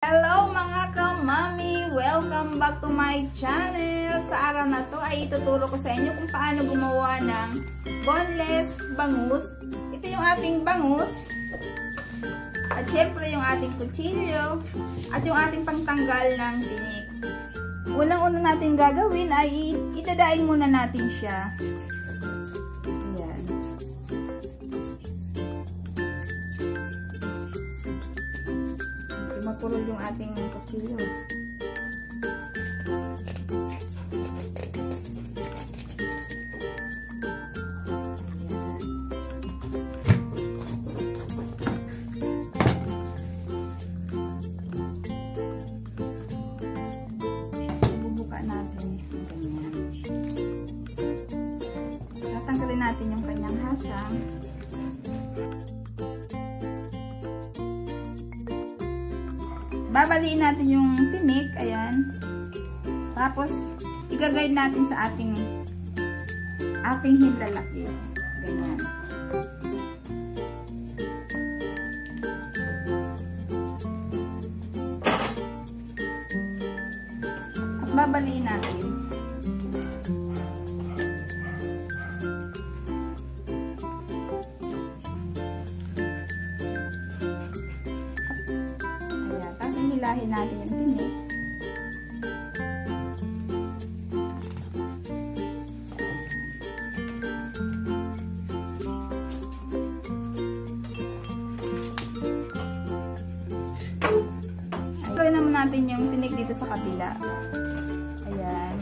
Hello mga ka-mami! Welcome back to my channel! Sa araw na to ay ituturo ko sa inyo kung paano gumawa ng boneless bangus. Ito yung ating bangus. At syempre yung ating kutsilyo. At yung ating pangtanggal ng tinik. Unang-una natin gagawin ay idadaing muna natin siya. Ayan. Mapurol yung ating kutsilyo. Bubuka natin yung ganyan. Tatanggalin natin yung kanyang hasang. Babaliin natin yung tinik, ayan. Tapos, i-guide natin sa ating hilalaki. Ganyan. At babaliin natin. Hilahin natin yung tinik. Gawin naman natin yung tinik dito sa kabila. Ayan.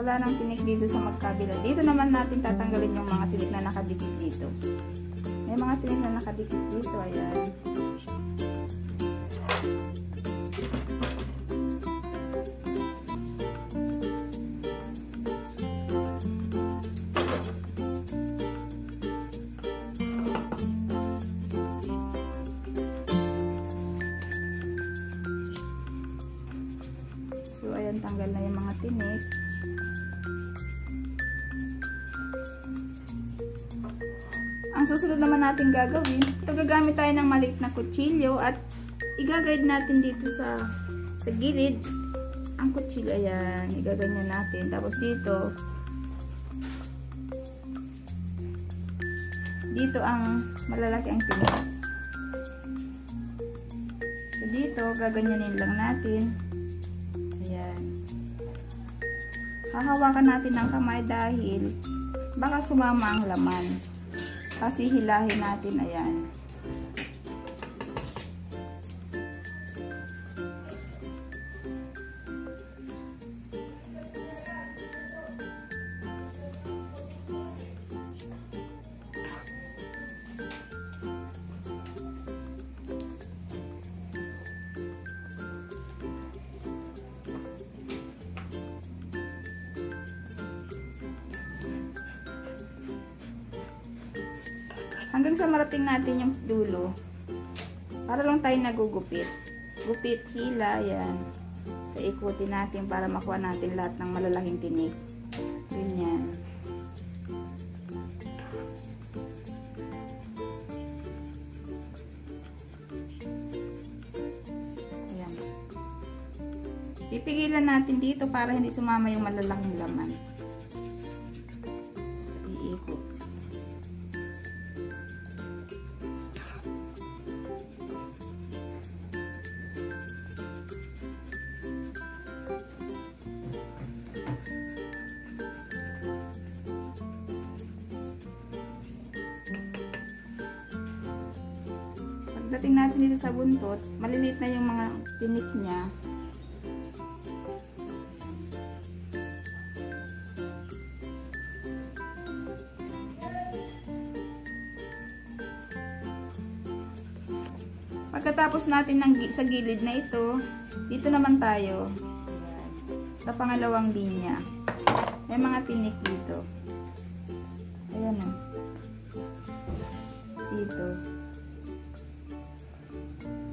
Wala nang tinik dito sa magkabila. Dito naman natin tatanggalin yung mga tinik na nakadikit dito. May mga tinik na nakadikit dito. Ayan. So, ayan, tanggal na yung mga tinik. Ang susunod naman natin gagawin, ito gagamit tayo ng maliit na kutsilyo at i-guide natin dito sa gilid ang kutsilyo. Ayan, igaganyan natin. Tapos dito ang malalaki ang tinik. So dito, gaganyanin lang natin. Ayan. Hahawakan natin ng kamay dahil baka sumama ang laman. Kasi hilahin natin, ayan. Hanggang sa marating natin yung dulo. Para lang tayo nagugupit. Gupit, hila, yan. Ikutin natin para makuha natin lahat ng malalaking tinik. Ganyan. Ayan. Pipigilan natin dito para hindi sumama yung malalaking laman. Iikot. Pagdating natin dito sa buntot, maliliit na yung mga tinik niya. Pagkatapos natin sa gilid na ito, dito naman tayo. Ayan. Sa pangalawang linya. May mga tinik dito. Ayan o. Dito.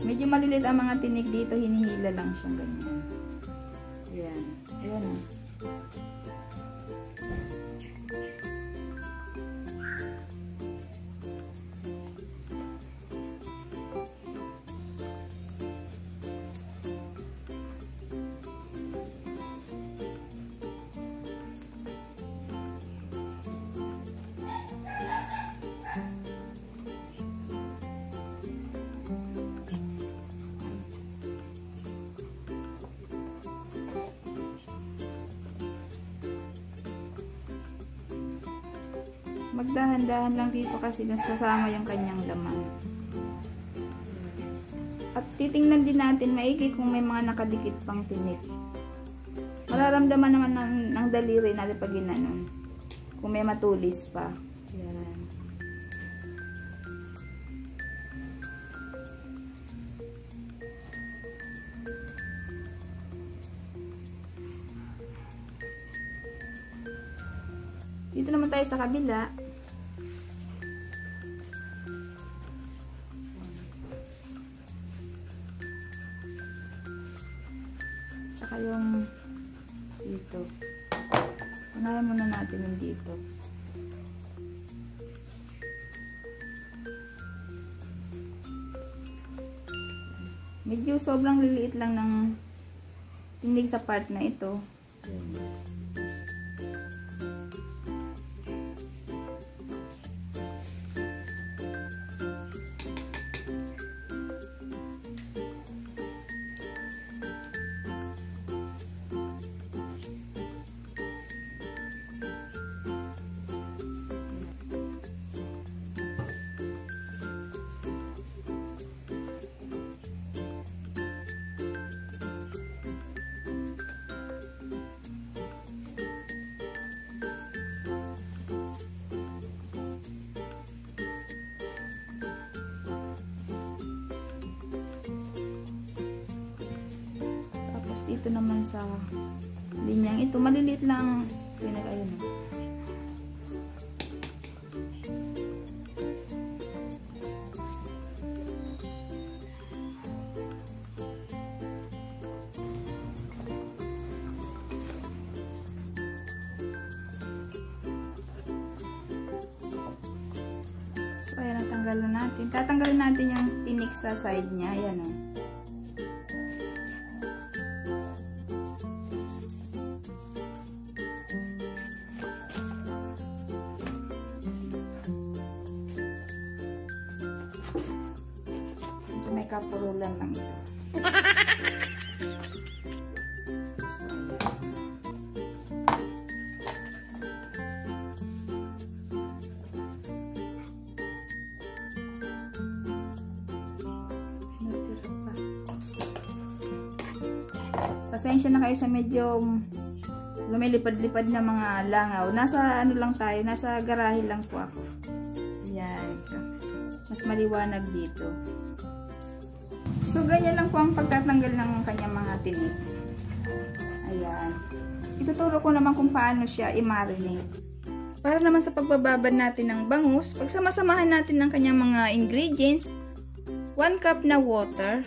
Medyo malilit ang mga tinik dito. Hinihila lang siyang ganyan. Ayan. Ayan o. Magdahan-dahan lang dito kasi nasasama yung kanyang laman. At titingnan din natin maigi kung may mga nakadikit pang tinik. Mararamdaman naman ng daliri natin pag ginanon. Kung may matulis pa. Yan. Dito naman tayo sa kabila. Tsaka yung dito. Unahin muna natin yung dito. Medyo sobrang liliit lang ng tinig sa part na ito. Dito naman sa linyang ito, maliliit lang tinik. Ayun. So ayan, natanggalan natin. Tatanggalin natin yung tinik sa side niya. Ayan o. May kapurulan lang ito. Pasensya na kayo sa medyo lumilipad-lipad na mga langaw. Nasa ano lang tayo, nasa garahe lang po ako. Ayan. Mas maliwanag dito. So, ganyan lang po ang pagtatanggal ng kanyang mga tinik. Ayan. Ituturo ko naman kung paano siya i-marinate. Para naman sa pagbababad natin ng bangus, pagsamasamahan natin ng kanyang mga ingredients, 1 cup na water,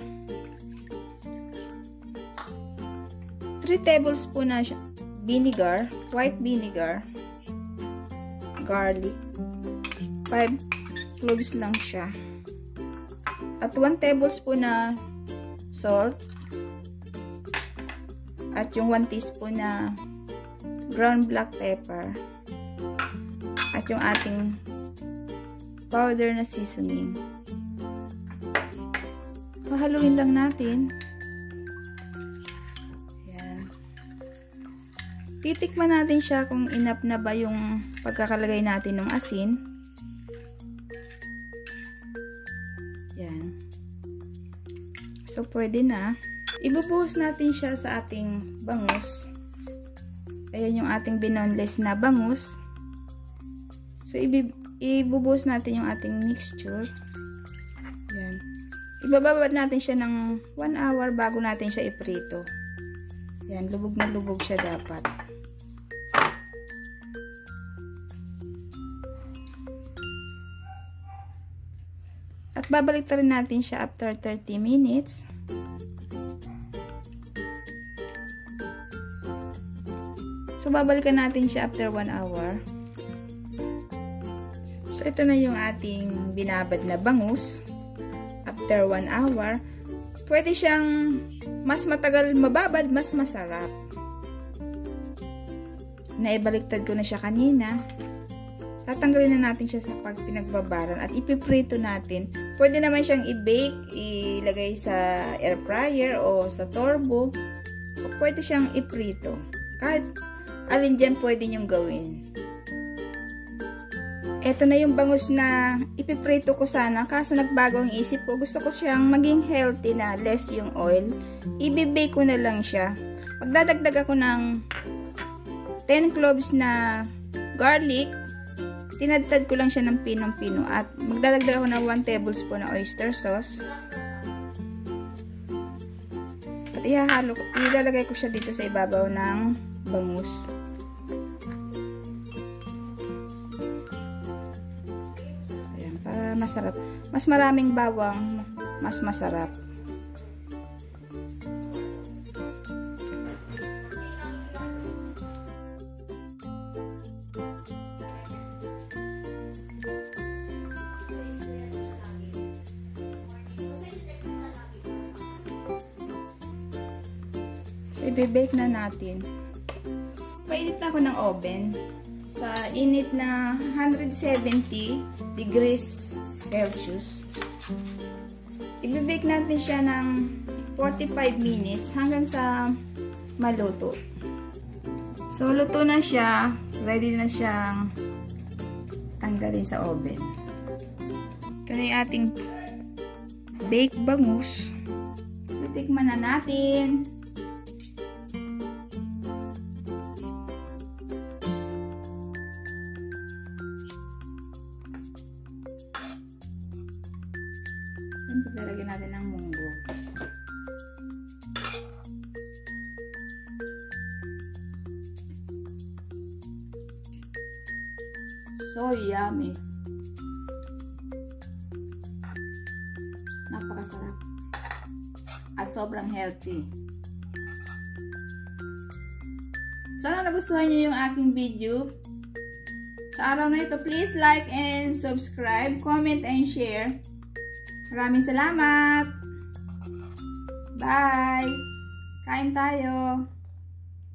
3 tablespoon na vinegar, white vinegar, garlic, 5 cloves lang siya. At 1 tablespoon na salt. At yung 1 teaspoon na ground black pepper. At yung ating powder na seasoning. Pahaluin lang natin. Ayan. Titikman natin siya kung enough na ba yung pagkakalagay natin ng asin. Yan. So, pwede na. Ibubuhos natin siya sa ating bangus. Ayan yung ating binoneless na bangus. So, ibubuhos natin yung ating mixture. Yan. Ibababad natin siya ng 1 hour bago natin siya iprito. Yan, lubog na lubog siya dapat. At babalik rin natin siya after 30 minutes. So, babalikan natin siya after 1 hour. So, ito na yung ating binabad na bangus. After 1 hour, pwede siyang mas matagal mababad, mas masarap. Naibaliktad ko na siya kanina. Tatanggalin na natin siya sa pag pinagbabaran at ipiprito natin. Pwede naman siyang i-bake, ilagay sa air fryer o sa turbo. O pwede siyang iprito. Kahit alin dyan pwede nyong gawin. Ito na yung bangus na ipiprito ko sana. Kaso nagbago ang isip ko. Gusto ko siyang maging healthy na less yung oil. Ibe-bake ko na lang siya. Magdadagdag ako ng 10 cloves na garlic. Tinadtad ko lang siya ng pinong-pino. At magdadagdag ako ng 1 tablespoon na oyster sauce. At ilalagay ko siya dito sa ibabaw ng bangus. Ayan, para masarap. Mas maraming bawang, mas masarap. So, i-bake na natin. Painit na ako ng oven sa init na 170 degrees Celsius. I-bake natin siya ng 45 minutes hanggang sa maluto. So, luto na siya. Ready na siyang tanggalin sa oven. Ito na yung ating baked bangus. Titikman na natin. Lalagyan natin ng munggo. So yummy. Napakasarap. At sobrang healthy. Sana nagustuhan niyo yung aking video. Sa araw na ito, please like and subscribe, comment and share. Maraming salamat. Bye. Kain tayo.